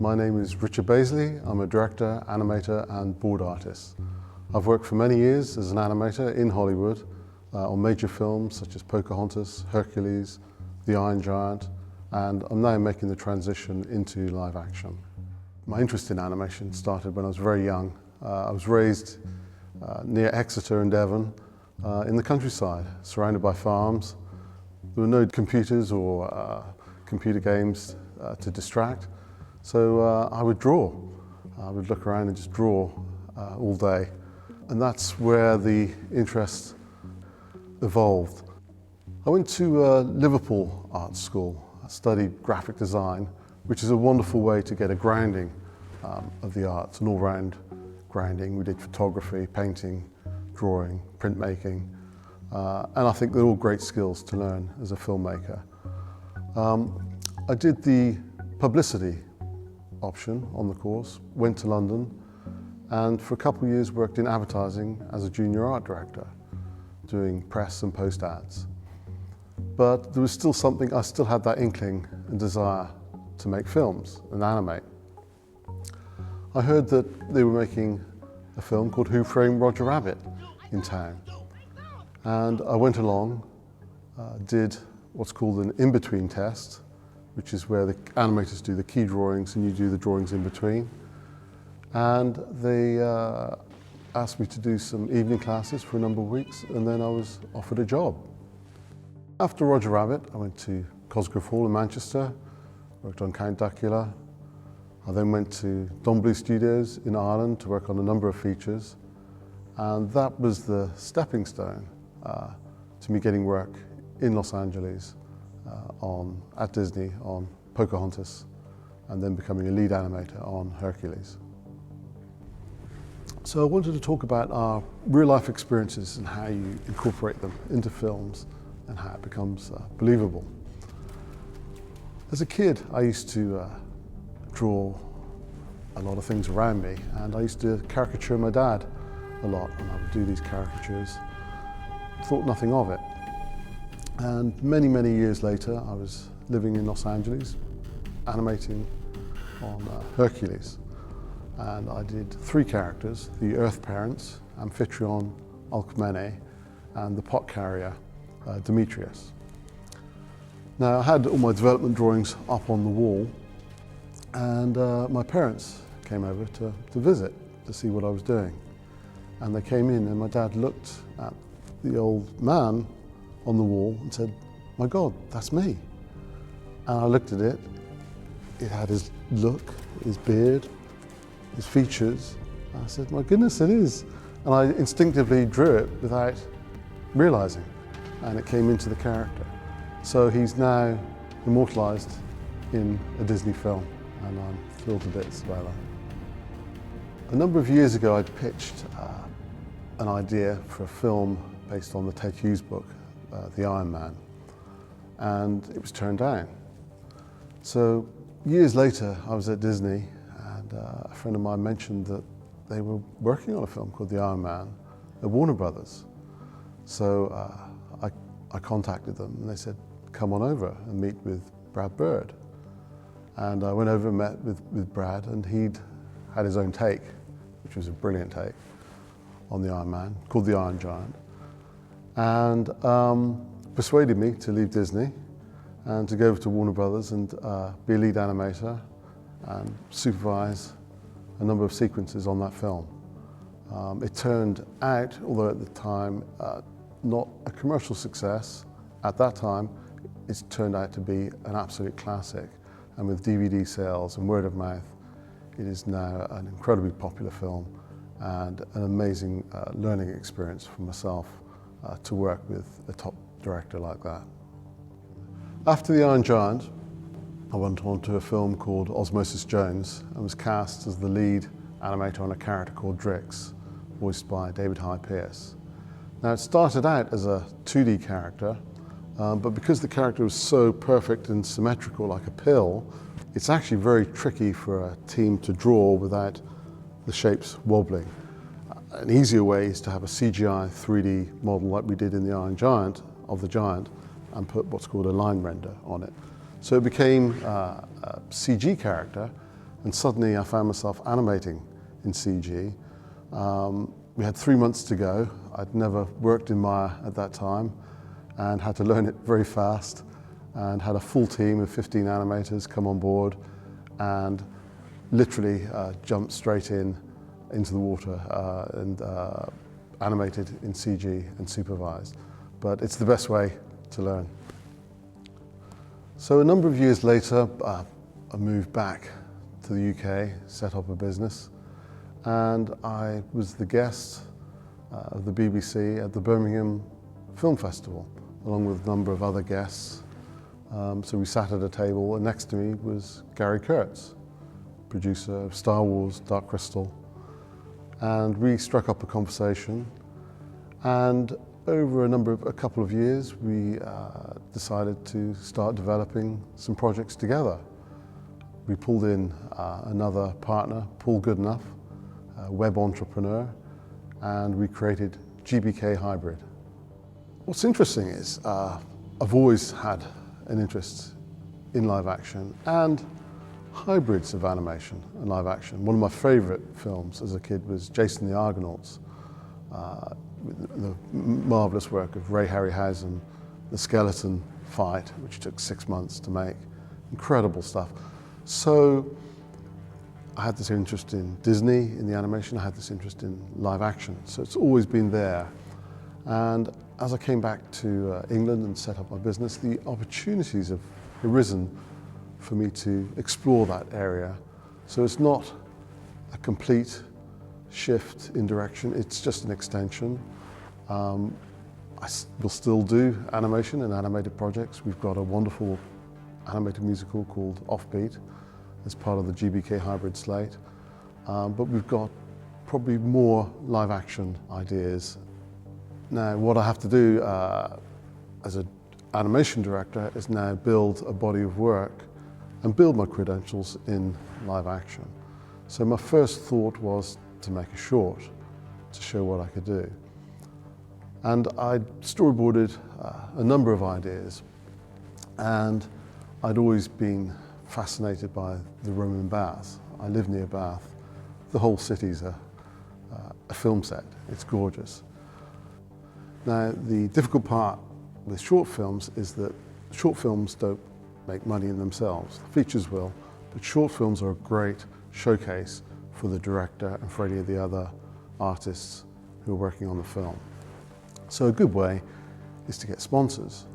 My name is Richard Baisley. I'm a director, animator and board artist. I've worked for many years as an animator in Hollywood on major films such as Pocahontas, Hercules, The Iron Giant, and I'm now making the transition into live action. My interest in animation started when I was very young. I was raised near Exeter in Devon, in the countryside, surrounded by farms. There were no computers or computer games to distract, so I would draw. I would look around and just draw all day. And that's where the interest evolved. I went to Liverpool Art School. I studied graphic design, which is a wonderful way to get a grounding of the arts, an all-round grounding. We did photography, painting, drawing, printmaking, and I think they're all great skills to learn as a filmmaker. I did the publicity option on the course, went to London, and for a couple of years worked in advertising as a junior art director, doing press and post ads. But there was still something, I still had that inkling and desire to make films and animate. I heard that they were making a film called Who Framed Roger Rabbit in town. And I went along, did what's called an in-between test, which is where the animators do the key drawings and you do the drawings in between. And they asked me to do some evening classes for a number of weeks, and then I was offered a job. After Roger Rabbit, I went to Cosgrove Hall in Manchester, worked on Count Duckula. I then went to Don Bluth Studios in Ireland to work on a number of features, and that was the stepping stone to me getting work in Los Angeles at Disney on Pocahontas, and then becoming a lead animator on Hercules. So I wanted to talk about our real-life experiences and how you incorporate them into films and how it becomes believable. As a kid, I used to draw a lot of things around me, and I used to caricature my dad a lot, and I would do these caricatures, thought nothing of it. And many, many years later, I was living in Los Angeles, animating on Hercules. And I did 3 characters, the Earth Parents, Amphitryon, Alcmene, and the pot carrier, Demetrius. Now, I had all my development drawings up on the wall, and my parents came over to visit, to see what I was doing. And they came in, and my dad looked at the old man on the wall and said, "My God, that's me." And I looked at it. It had his look, his beard, his features. And I said, "My goodness, it is." And I instinctively drew it without realizing, and it came into the character. So he's now immortalized in a Disney film, and I'm thrilled to bits about that. A number of years ago, I pitched an idea for a film based on the Ted Hughes book, The Iron Man, and it was turned down. So years later, I was at Disney, and a friend of mine mentioned that they were working on a film called The Iron Man at Warner Brothers. So I contacted them, and they said, "Come on over and meet with Brad Bird." And I went over and met with Brad, and he'd had his own take, which was a brilliant take, on the Iron Man, called The Iron Giant, and persuaded me to leave Disney and to go over to Warner Brothers and be a lead animator and supervise a number of sequences on that film. It turned out, although at the time not a commercial success, at that time it's turned out to be an absolute classic, and with DVD sales and word of mouth, it is now an incredibly popular film and an amazing learning experience for myself to work with a top director like that. After The Iron Giant, I went on to a film called Osmosis Jones and was cast as the lead animator on a character called Drix, voiced by David Hyde Pierce. Now, it started out as a 2D character, but because the character was so perfect and symmetrical like a pill, it's actually very tricky for a team to draw without the shapes wobbling. An easier way is to have a CGI 3D model like we did in The Iron Giant, of the giant, and put what's called a line render on it. So it became a CG character, And suddenly I found myself animating in CG. We had 3 months to go. I'd never worked in Maya at that time and had to learn it very fast, and had a full team of 15 animators come on board and literally jumped straight into the water and animated in CG and supervised. But it's the best way to learn. So a number of years later, I moved back to the UK, set up a business, and I was the guest of the BBC at the Birmingham Film Festival, along with a number of other guests. So we sat at a table, and next to me was Gary Kurtz, producer of Star Wars: Dark Crystal. And we struck up a conversation, and over a couple of years, we decided to start developing some projects together. We pulled in another partner, Paul Goodenough, a web entrepreneur, and we created GBK Hybrid. What's interesting is I've always had an interest in live action and hybrids of animation and live action. One of my favorite films as a kid was Jason the Argonauts, the marvelous work of Ray Harryhausen, the skeleton fight, which took 6 months to make. Incredible stuff. So I had this interest in Disney, in the animation. I had this interest in live action. So it's always been there. And as I came back to England and set up my business, the opportunities have arisen for me to explore that area. So it's not a complete shift in direction, it's just an extension. I will still do animation and animated projects. We've got a wonderful animated musical called Offbeat as part of the GBK Hybrid slate. But we've got probably more live action ideas. Now, what I have to do as an animation director is now build a body of work and build my credentials in live action. So my first thought was to make a short to show what I could do. And I storyboarded a number of ideas, and I'd always been fascinated by the Roman baths. I live near Bath. The whole city's a film set. It's gorgeous. Now, the difficult part with short films is that short films don't make money in themselves. Features will, but short films are a great showcase for the director and for any of the other artists who are working on the film. So a good way is to get sponsors.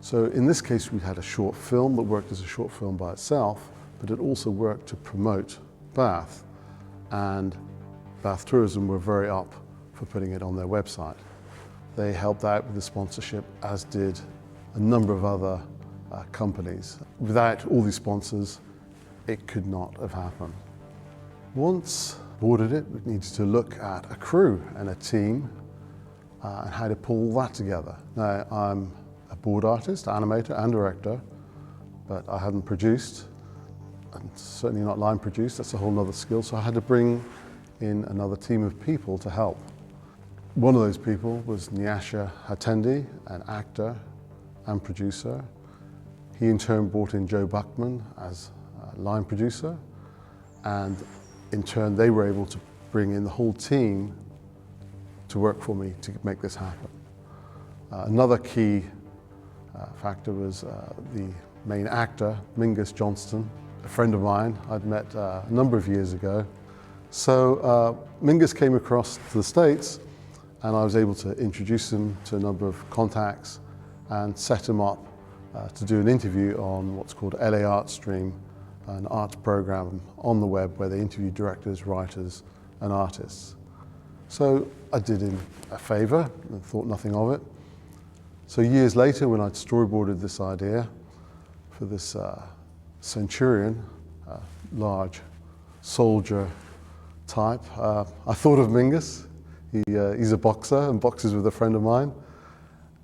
So in this case, we had a short film that worked as a short film by itself, but it also worked to promote Bath, and Bath Tourism were very up for putting it on their website. They helped out with the sponsorship, as did a number of other companies. Without all these sponsors, it could not have happened. Once boarded it, we needed to look at a crew and a team and how to pull that together. Now, I'm a board artist, animator and director, but I hadn't produced, and certainly not line produced. That's a whole other skill, so I had to bring in another team of people to help. One of those people was Nyasha Hatendi, an actor and producer. He in turn brought in Joe Buckman as a line producer, and in turn they were able to bring in the whole team to work for me to make this happen. Another key factor was the main actor, Mingus Johnston, a friend of mine I'd met a number of years ago. So Mingus came across to the States, and I was able to introduce him to a number of contacts and set him up to do an interview on what's called LA ArtStream, an art program on the web where they interview directors, writers, and artists. So I did him a favor and thought nothing of it. So years later, when I'd storyboarded this idea for this centurion, large soldier type, I thought of Mingus. He's a boxer and boxes with a friend of mine.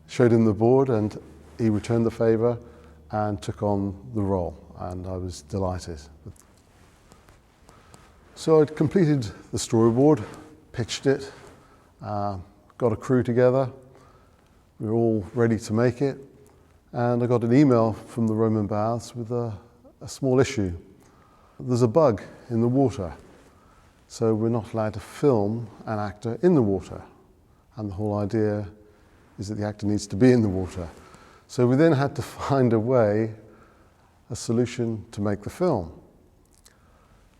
Showed him the board, and he returned the favor and took on the role, and I was delighted. So I'd completed the storyboard, pitched it, got a crew together. We were all ready to make it, and I got an email from the Roman Baths with a small issue. There's a bug in the water, so we're not allowed to film an actor in the water. And the whole idea is that the actor needs to be in the water. So we then had to find a solution to make the film.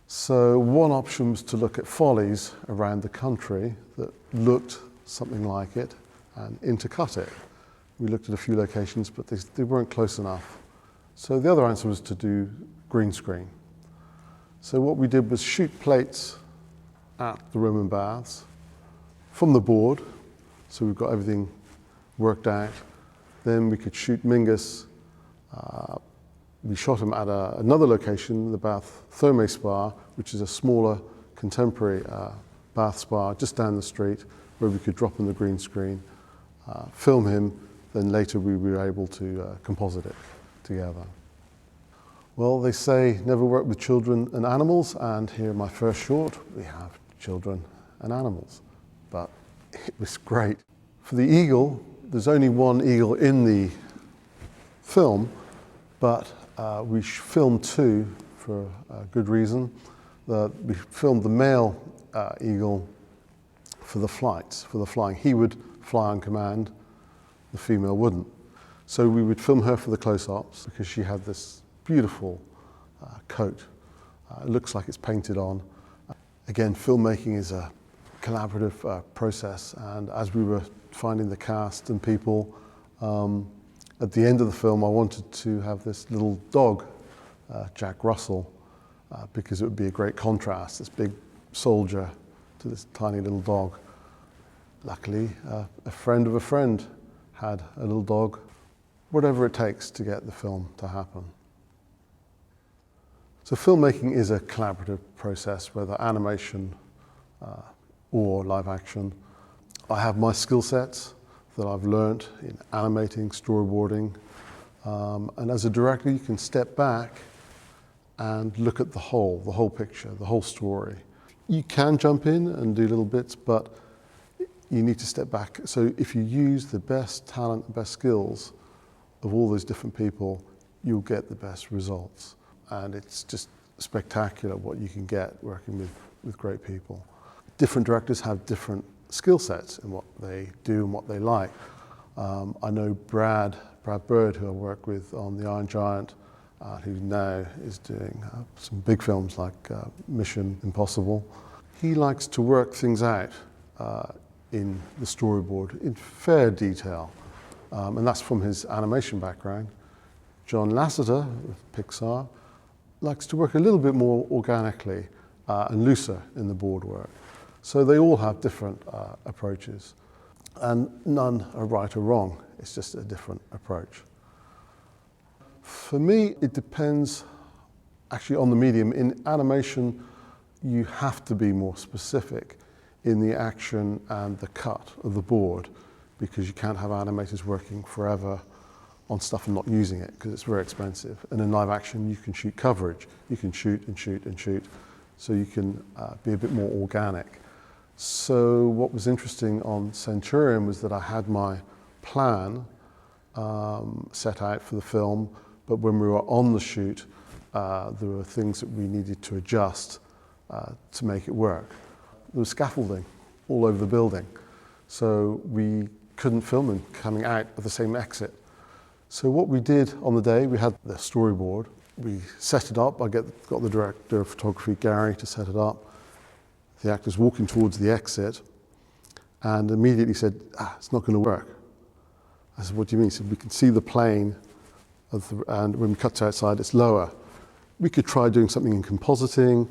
So one option was to look at follies around the country that looked something like it and intercut it. We looked at a few locations, but they weren't close enough. So the other answer was to do green screen. So what we did was shoot plates at the Roman baths from the board, so we've got everything worked out. Then we could shoot Mingus. We shot him at another location, the Bath Thermae Spa, which is a smaller contemporary bath spa just down the street, where we could drop in the green screen, film him, then later we were able to composite it together. Well, they say never work with children and animals, and here in my first short, we have children and animals. But it was great. For the eagle, there's only one eagle in the film, but we filmed two for a good reason. We filmed the male eagle for the flights, for the flying. He would fly on command, the female wouldn't. So we would film her for the close-ups because she had this beautiful coat. It looks like it's painted on. Again, filmmaking is a collaborative process, and as we were finding the cast and people, at the end of the film I wanted to have this little dog, Jack Russell, because it would be a great contrast, this big soldier to this tiny little dog. Luckily, a friend of a friend had a little dog. Whatever it takes to get the film to happen. So filmmaking is a collaborative process, whether animation or live action. I have my skill sets that I've learnt in animating, storyboarding, and as a director you can step back and look at the whole picture, the whole story. You can jump in and do little bits, but you need to step back. So if you use the best talent, the best skills of all those different people, you'll get the best results. And it's just spectacular what you can get working with great people. Different directors have different skill sets in what they do and what they like. I know Brad Bird, who I work with on The Iron Giant, who now is doing some big films like Mission Impossible. He likes to work things out in the storyboard in fair detail, and that's from his animation background. John Lasseter with Pixar likes to work a little bit more organically and looser in the board work. So they all have different approaches, and none are right or wrong. It's just a different approach. For me, it depends actually on the medium. In animation, you have to be more specific in the action and the cut of the board, because you can't have animators working forever on stuff and not using it, because it's very expensive. And in live action, you can shoot coverage. You can shoot and shoot and shoot, so you can be a bit more organic. So what was interesting on Centurion was that I had my plan set out for the film, but when we were on the shoot, there were things that we needed to adjust to make it work. There was scaffolding all over the building, so we couldn't film them coming out of the same exit. So what we did on the day, we had the storyboard, we set it up. I got the director of photography, Gary, to set it up. The actor's walking towards the exit and immediately said, it's not going to work. I said, what do you mean? He said, we can see the plane, and when we cut to outside, it's lower. We could try doing something in compositing,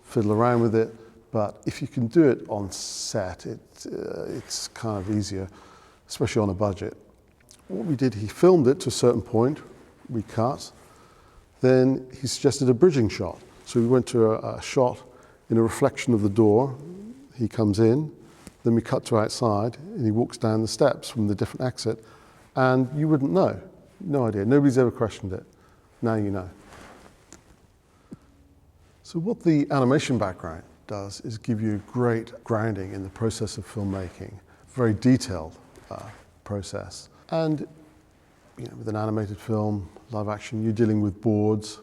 fiddle around with it, but if you can do it on set, it's kind of easier, especially on a budget. What we did, he filmed it to a certain point, we cut, then he suggested a bridging shot. So we went to a shot in a reflection of the door. He comes in, then we cut to outside, and he walks down the steps from the different exit, and you wouldn't know. No idea. Nobody's ever questioned it. Now you know. So what the animation background does is give you great grounding in the process of filmmaking, very detailed process. And with an animated film, live action, you're dealing with boards,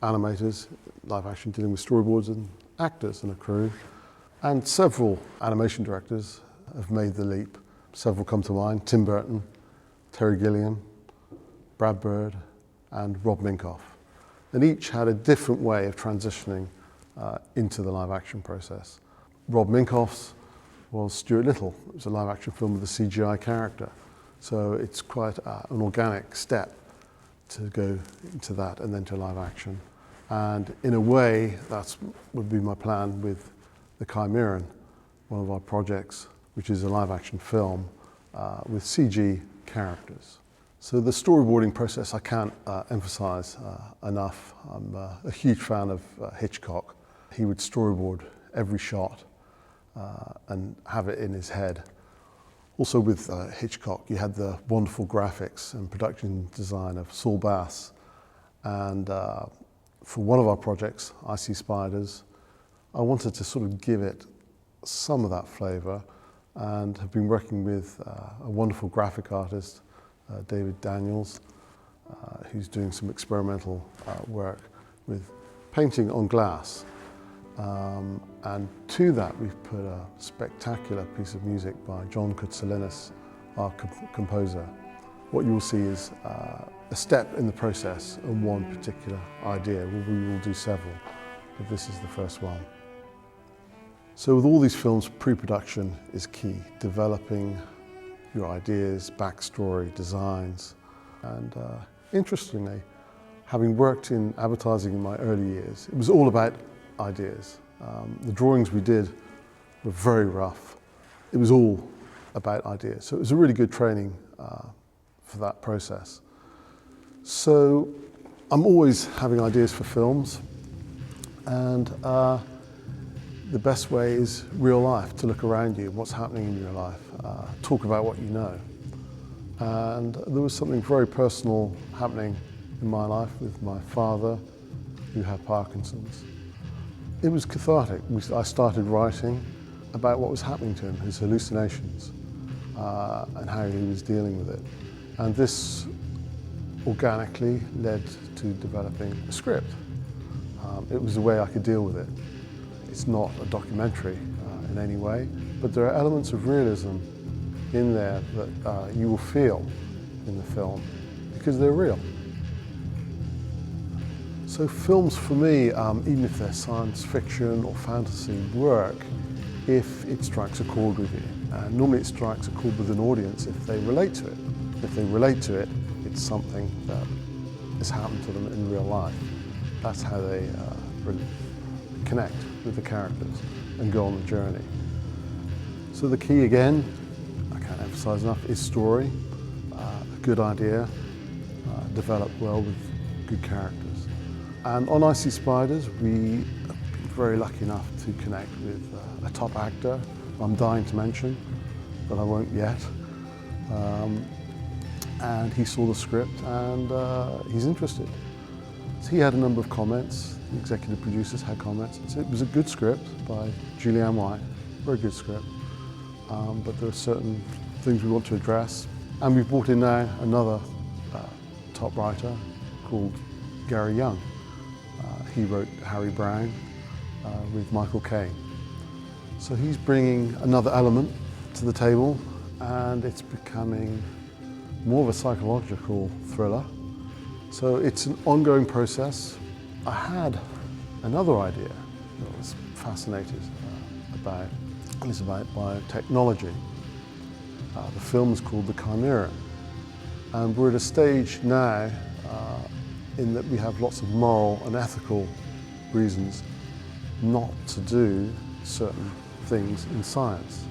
animators, live action dealing with storyboards and actors and a crew. And several animation directors have made the leap. Several come to mind: Tim Burton, Terry Gilliam, Brad Bird, and Rob Minkoff. And each had a different way of transitioning into the live action process. Rob Minkoff's was Stuart Little. It was a live action film with a CGI character. So it's quite an organic step to go into that and then to live action. And in a way, that would be my plan with The Chimeran, one of our projects, which is a live action film with CG characters. So the storyboarding process I can't emphasize enough. I'm a huge fan of Hitchcock. He would storyboard every shot and have it in his head. Also with Hitchcock, you had the wonderful graphics and production design of Saul Bass. And for one of our projects, I See Spiders, I wanted to sort of give it some of that flavor, and have been working with a wonderful graphic artist, David Daniels, who's doing some experimental work with painting on glass. And to that, we've put a spectacular piece of music by John Koutsoulinis, our composer. What you will see is a step in the process on one particular idea. We will do several, but this is the first one. So with all these films, pre-production is key. Developing your ideas, backstory, designs. And interestingly, having worked in advertising in my early years, it was all about ideas. The drawings we did were very rough. It was all about ideas. So it was a really good training for that process. So I'm always having ideas for films, and the best way is real life, to look around you, what's happening in your life, talk about what you know. And there was something very personal happening in my life with my father, who had Parkinson's. It was cathartic. I started writing about what was happening to him, his hallucinations, and how he was dealing with it. And this organically led to developing a script. It was a way I could deal with it. It's not a documentary in any way, but there are elements of realism in there that you will feel in the film because they're real. So films for me, even if they're science fiction or fantasy, work if it strikes a chord with you. Normally it strikes a chord with an audience if they relate to it. If they relate to it, it's something that has happened to them in real life. That's how they connect with the characters and go on the journey. So the key, again, I can't emphasize enough, is story, a good idea, developed well with good characters. And on I See Spiders, we have been very lucky enough to connect with a top actor I'm dying to mention, but I won't yet. And he saw the script and he's interested. So he had a number of comments. The executive producers had comments. It was a good script by Julianne White, very good script. But there are certain things we want to address. And we've brought in now another top writer called Gary Young. He wrote Harry Brown with Michael Caine. So he's bringing another element to the table, and it's becoming more of a psychological thriller. So it's an ongoing process. I had another idea that I was fascinated about, and it's about biotechnology. The film is called The Chimeran, and we're at a stage now in that we have lots of moral and ethical reasons not to do certain things in science,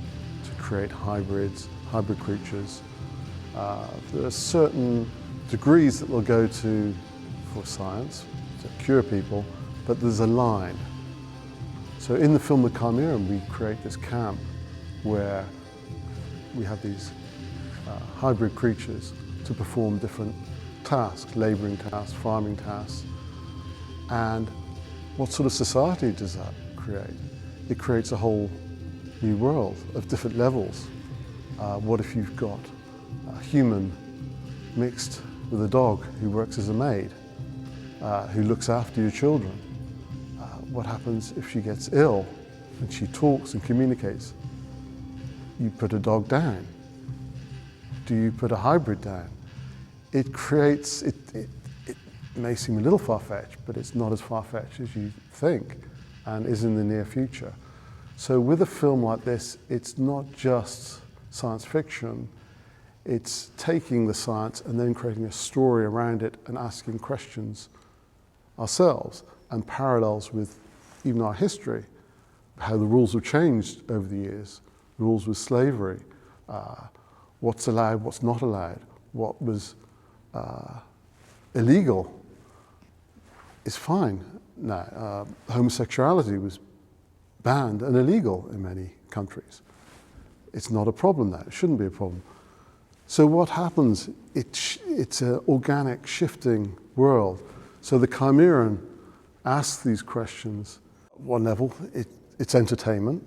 to create hybrids, hybrid creatures. There are certain degrees that we'll go to for science, to cure people, but there's a line. So in the film The Chimeran, we create this camp where we have these hybrid creatures to perform different tasks, labouring tasks, farming tasks. And what sort of society does that create? It creates a whole new world of different levels. What if you've got a human mixed with a dog who works as a maid? who looks after your children? What happens if she gets ill and she talks and communicates? You put a dog down. Do you put a hybrid down? It creates, it may seem a little far-fetched, but it's not as far-fetched as you think and is in the near future. So with a film like this, it's not just science fiction, it's taking the science and then creating a story around it and asking questions ourselves and parallels with even our history, how the rules have changed over the years, rules with slavery, what's allowed, what's not allowed, what was illegal is fine now. Homosexuality was banned and illegal in many countries. It's not a problem now, it shouldn't be a problem. So what happens, it's an organic, shifting world. So the Chimeran asks these questions. At one level, it's entertainment.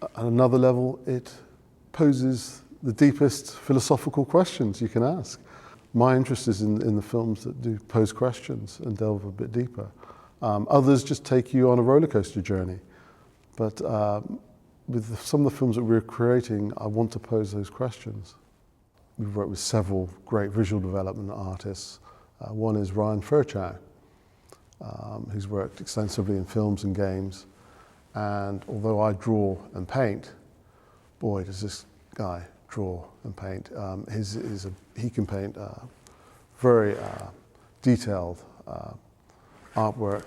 At another level, it poses the deepest philosophical questions you can ask. My interest is in the films that do pose questions and delve a bit deeper. Others just take you on a roller coaster journey. But with some of the films that we're creating, I want to pose those questions. We've worked with several great visual development artists. One is Ryan Fairchild, who's worked extensively in films and games. And although I draw and paint, boy, does this guy draw and paint. He can paint very detailed artwork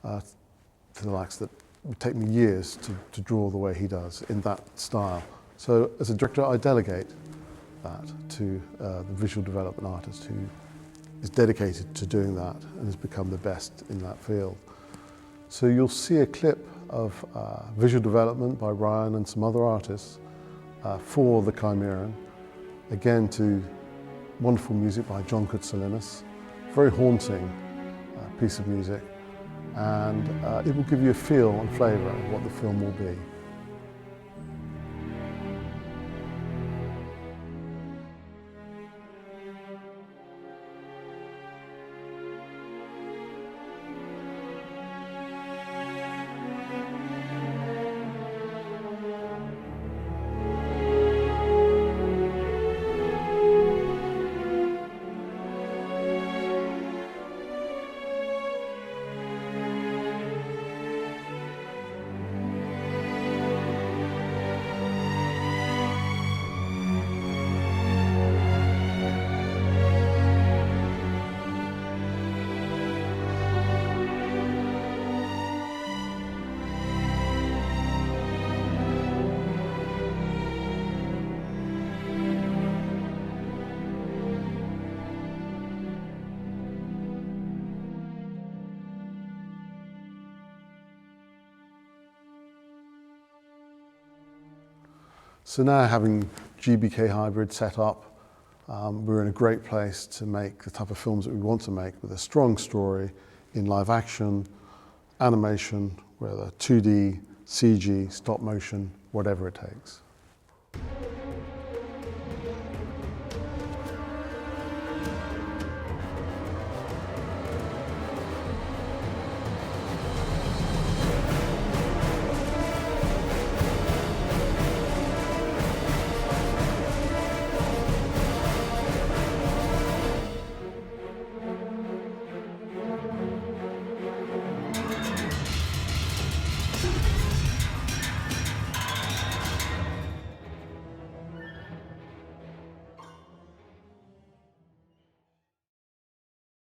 to the likes that would take me years to draw the way he does in that style. So as a director, I delegate that to the visual development artist who is dedicated to doing that and has become the best in that field. So you'll see a clip of visual development by Ryan and some other artists for the Chimeran, again to wonderful music by John Koutsalinnis, very haunting piece of music, and it will give you a feel and flavour of what the film will be. So now, having GBK Hybrid set up, we're in a great place to make the type of films that we want to make with a strong story in live action, animation, whether 2D, CG, stop motion, whatever it takes.